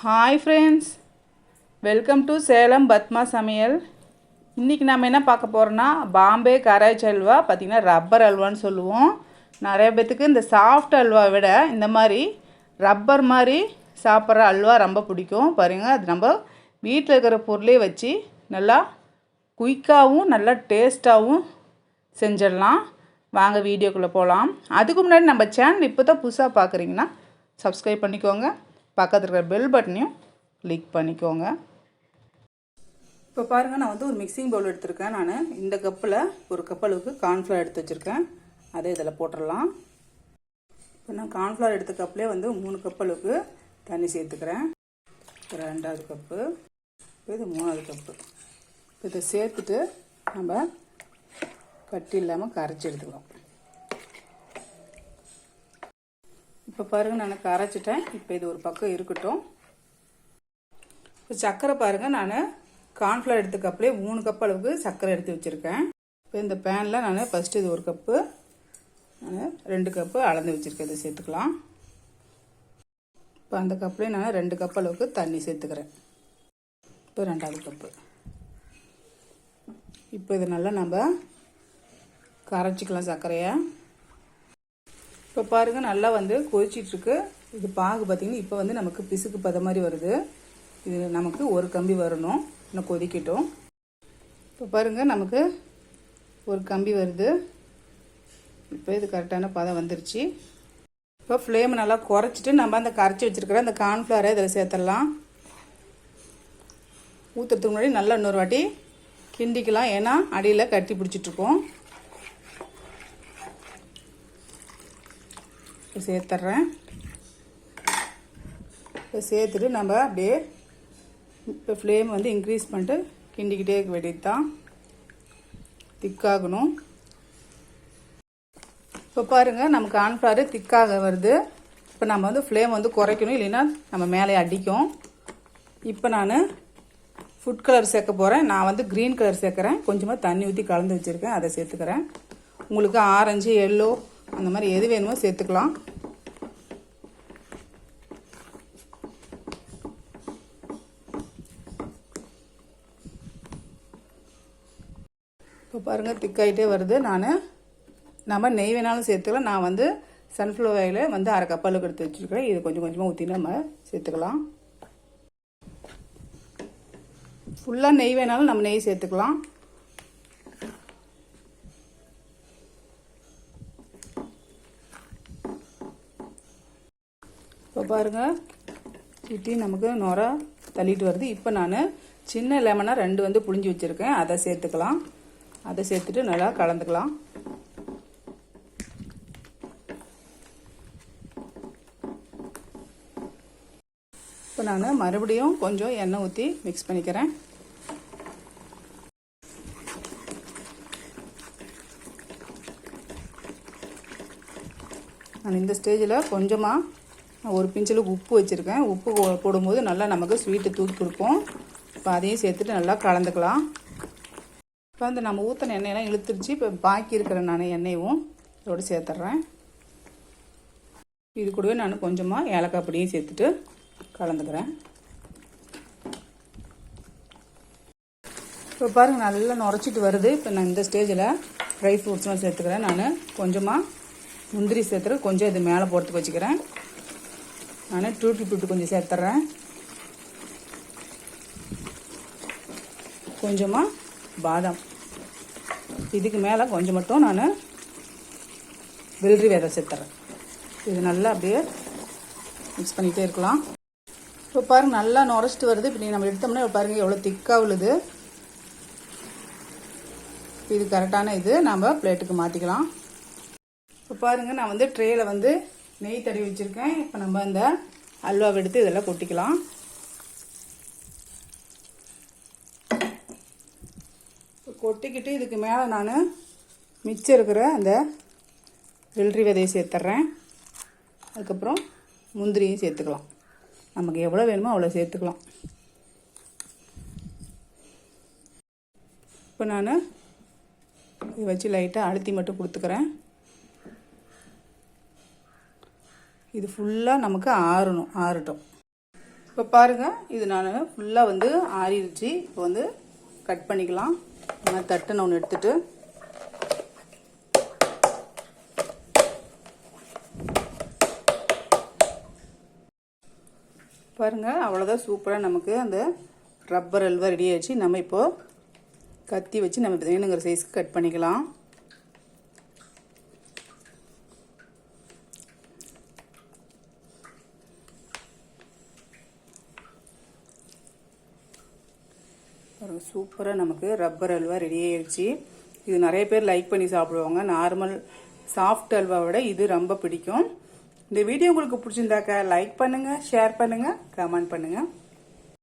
Hi friends, welcome to Salem Padma Samayal. இன்னைக்கு நாம என்ன பார்க்க போறோம்னா பாம்பே கராச்சி அல்வா பாத்தீங்கன்னா ரப்பர் அல்வான்னு சொல்லுவோம். நிறைய பேத்துக்கு இந்த சாஃப்ட் அல்வா விட இந்த மாதிரி ரப்பர் மாதிரி சாப்பிட்ற அல்வா ரொம்ப பிடிக்கும். பாருங்க அது நம்ம வீட்டில் இருக்கிற பொருளே வச்சு நல்லா குயிக்காகவும் நல்லா டேஸ்ட்டாகவும் செஞ்சிடலாம். வாங்க வீடியோக்குள்ளே போகலாம். அதுக்கு முன்னாடி நம்ம சேனல் இப்போ தான் புதுசாக பார்க்குறீங்கன்னா சப்ஸ்கிரைப் பண்ணிக்கோங்க. பக்கத்தில் இருக்கிற பெல் பட்டனையும் கிளிக் பண்ணிக்கோங்க. இப்போ பாருங்கள், நான் வந்து ஒரு மிக்சிங் பவுல் எடுத்திருக்கேன். நான் இந்த கப்பில் ஒரு கப் அளவுக்கு கார்ன்ஃப்ளவர் எடுத்து வச்சுருக்கேன். அதை இதில் போட்டுடலாம். இப்போ நான் கார்ன்ஃப்ளவர் எடுத்த கப்லேயே வந்து 3 கப் அளவுக்கு தண்ணி சேர்த்துக்கிறேன். 2வது கப்பு, இது 3வது கப்பு. இதை சேர்த்துட்டு நம்ம கட்டி இல்லாமல் கரைச்சி எடுத்துக்கலாம். இப்போ பாருங்கள், நான் கரைச்சிட்டேன். இப்போ இது ஒரு பக்கம் இருக்கட்டும். இப்போ சர்க்கரை பாருங்கள், நான் கார்ன்ஃப்ளவர் எடுத்த கப்லேயே 3 கப் அளவுக்கு சர்க்கரை எடுத்து வச்சுருக்கேன். இப்போ இந்த பேனில் நான் ஃபஸ்ட்டு இது ஒரு கப்பு, நான் 2 கப்பு அளந்து வச்சுருக்கேன். இதை சேர்த்துக்கலாம். இப்போ அந்த கப்லேயே நான் 2 கப் அளவுக்கு தண்ணி சேர்த்துக்கிறேன். இப்போ 2வது கப்பு. இப்போ இது நல்லா நம்ம கரைச்சிக்கலாம் சர்க்கரையை. இப்போ பாருங்கள், நல்லா வந்து கொதிச்சிட்ருக்கு. இது பாகு பார்த்திங்கன்னா இப்போ வந்து நமக்கு பிசுக்கு பத மாதிரி வருது. இது நமக்கு ஒரு கம்பி வரணும். இன்னும் கொதிக்கட்டும். இப்போ பாருங்கள், நமக்கு ஒரு கம்பி வருது. இப்போ இது கரெக்டான பதம் வந்துருச்சு. இப்போ ஃப்ளேம் நல்லா குறைச்சிட்டு நம்ம அந்த கரைச்சி வச்சுருக்கிற அந்த கார்ன்ஃப்ளவரை இதில் சேர்த்துடலாம். ஊற்றுறதுக்கு முன்னாடி நல்லா இன்னொரு வாட்டி கிண்டிக்கலாம். ஏன்னா அடியில் கட்டி பிடிச்சிட்ருக்கோம். இப்போ சேர்த்துட்றேன். இப்போ சேர்த்துட்டு நம்ம அப்படியே இப்போ ஃப்ளேம் வந்து இன்க்ரீஸ் பண்ணிட்டு கிண்டிக்கிட்டே இருக்க வேண்டியது தான். திக்காகணும். இப்போ பாருங்கள், நமக்கு கார்ன்ஃப்ளவர் திக்காக வருது. இப்போ நம்ம வந்து ஃப்ளேம் வந்து குறைக்கணும், இல்லைன்னா நம்ம மேலே அடிக்கும். இப்போ நான் ஃபுட் கலர் சேர்க்க போகிறேன். நான் வந்து க்ரீன் கலர் சேர்க்குறேன். கொஞ்சமாக தண்ணி ஊற்றி கலந்து வச்சுருக்கேன். அதை சேர்த்துக்கிறேன். உங்களுக்கு ஆரஞ்சு, எல்லோ அந்த மாதிரி எது வேணுமோ சேர்த்துக்கலாம். இப்போ பாருங்கள், திக்காயிட்டே வருது. நம்ம நெய் வேணாலும் சேர்த்துக்கலாம். நான் வந்து சன்ஃப்ளவர் ஆயில் வந்து 1/2 கப் அளவுக்கு எடுத்து வச்சுருக்கிறேன். இது கொஞ்சம் கொஞ்சமாக ஊற்றி நம்ம சேர்த்துக்கலாம். ஃபுல்லாக நெய் வேணாலும் நம்ம நெய் சேர்த்துக்கலாம். இப்போ பாருங்கள், சுற்றி நமக்கு நுர தள்ளிட்டு வருது. இப்போ நான் சின்ன லெமனாக 2 வந்து புழிஞ்சு வச்சுருக்கேன். அதை சேர்த்துக்கலாம். அதை சேர்த்துட்டு நல்லா கலந்துக்கலாம். இப்போ நான் மறுபடியும் கொஞ்சம் எண்ணெய் ஊற்றி மிக்ஸ் பண்ணிக்கிறேன். நான் இந்த ஸ்டேஜில் கொஞ்சமாக நான் ஒரு பிஞ்சளவுக்கு உப்பு வச்சுருக்கேன். உப்பு போடும்போது நல்லா நமக்கு ஸ்வீட்டு தூக்கி கொடுக்கும். இப்போ அதையும் சேர்த்துட்டு நல்லா கலந்துக்கலாம். இப்போ வந்து நம்ம ஊற்றின எண்ணெயெல்லாம் இழுத்துருச்சு. இப்போ பாக்கி இருக்கிற நான் எண்ணெயும் இதோடு சேர்த்துட்றேன். இது கூடவே நான் கொஞ்சமாக ஏலக்காய் பொடியும் சேர்த்துட்டு கலந்துக்கிறேன். இப்போ பாருங்கள், நல்லா நுரைச்சிட்டு வருது. இப்போ நான் இந்த ஸ்டேஜில் ட்ரை ஃப்ரூட்ஸ்லாம் சேர்த்துக்கிறேன். நான் கொஞ்சமாக முந்திரி சேர்த்துறேன். கொஞ்சம் இது மேலே போட்டு வச்சுக்கிறேன். நான் டூட்டி ஃப்ரூட் கொஞ்சம் சேர்த்துட்றேன். கொஞ்சமாக பாதாம். இதுக்கு மேலே கொஞ்சம் மட்டும் நான் வெள்ளரி விதை சேர்த்துறேன். இது நல்லா அப்படியே மிக்ஸ் பண்ணிகிட்டே இருக்கலாம். இப்போ பாருங்கள், நல்லா நுரைச்சிட்டு வருது. இப்போ நம்ம எடுத்தோம்னா பாருங்கள் எவ்வளோ திக்காக உள்ளது. இது கரெக்டான இது. நம்ம பிளேட்டுக்கு மாற்றிக்கலாம். இப்போ பாருங்கள், நான் வந்து ட்ரேயில் வந்து நெய் தடவி வச்சுருக்கேன். இப்போ நம்ம இந்த அல்வாவை எடுத்து இதெல்லாம் கொட்டிக்கலாம். கொட்டிக்கிட்டு இதுக்கு மேலே நான் மிச்சம் இருக்கிற அந்த வெள்ளரி விதையை சேர்த்துட்றேன். அதுக்கப்புறம் முந்திரியும் சேர்த்துக்கலாம். நமக்கு எவ்வளோ வேணுமோ அவ்வளோ சேர்த்துக்கலாம். இப்போ நான் இதை வச்சு லைட்டாக அழுத்தி மட்டும் கொடுத்துக்கிறேன். இது ஃபுல்லாக நமக்கு ஆறட்டும். இப்போ பாருங்கள், இது நான் ஃபுல்லாக வந்து ஆறிடுச்சு. இப்போ வந்து கட் பண்ணிக்கலாம். நான் தட்டுன்னு ஒன்று எடுத்துட்டு பாருங்கள், அவ்வளோதான். சூப்பராக நமக்கு அந்த ரப்பர் அல்வா ரெடி ஆயிடுச்சு. நம்ம இப்போது கத்தி வச்சு நம்ம வேணுங்கிற சைஸ்க்கு கட் பண்ணிக்கலாம். சூப்பராக நமக்கு ரப்பர் அல்வா ரெடி ஆயிடுச்சு. இது நிறைய பேர் லைக் பண்ணி சாப்பிடுவாங்க. நார்மல் சாஃப்ட் அல்வாவை விட இது ரொம்ப பிடிக்கும். இந்த வீடியோ உங்களுக்கு பிடிச்சிருந்தாக்கா லைக் பண்ணுங்கள், ஷேர் பண்ணுங்கள், கமெண்ட் பண்ணுங்கள்.